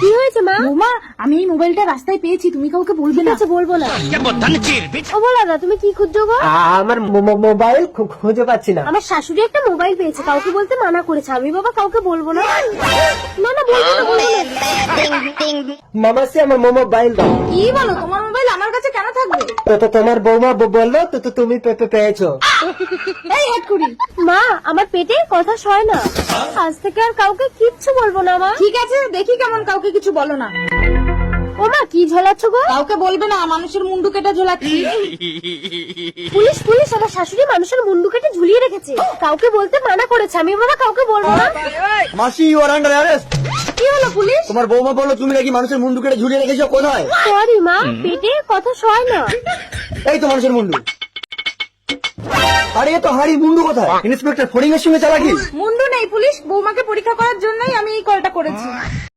কি হয়েছে মা? বৌমা, আমি এই মোবাইলটা রাস্তায় পেয়েছি, তুমি কাউকে বলবে না। আচ্ছা বলবো না। ও বলো না, তুমি কি খুঁজছো গো? আমার মোবাইল খুঁজে পাচ্ছি না। আমার শাশুড়ি একটা মোবাইল পেয়েছে, কাউকে বলতে মানা করেছে। আমি বাবা কাউকে বলবো না। না না বলবো না, বলবো না। মামাসি আমার মোবাইল দাও। কি বলো, তোমার মোবাইল আমার কাছে কেন থাকবে? তো তোমার বৌমা বললো তো তুমি পেয়েছো। এই হেডকুড়ি, মা আমার পেটে কথা সয় না। আজ থেকে আর কাউকে কিচ্ছু বলবো না মা। ঠিক আছে, দেখি কেমন কাউকে কিছু বলো না। ও মা কি ঝোলাচ্ছ গো? কাউকে বলবে না, মানুষের মুন্ডু কেটে ঝোলাচ্ছি। পুলিশ পুলিশ, আমার শাশুড়ি মানুষের মুন্ডু কেটে ঝুলিয়ে রেখেছে, কাউকে বলতে মানা করেছে। আমি বাবা কাউকে বলবো না। মাসি ইউ আর আন্ডার অ্যারেস্ট। কি হলো পুলিশ? তোমার বৌমা বললো তুমি নাকি মানুষের মুন্ডু কেটে ঝুলিয়ে রেখেছো, কোথায়? সরি মা, পেটে কথা সয় না। এই তো মানুষের মুন্ডু। আরে এ তো হাড়ি, মুন্ডু কোথায়? ইন্সপেক্টর ফড়িং এর সঙ্গে চালাকি। মুন্ডু নেই পুলিশ, বৌমাকে পরীক্ষা করার জন্যই আমি এই কলটা করেছি।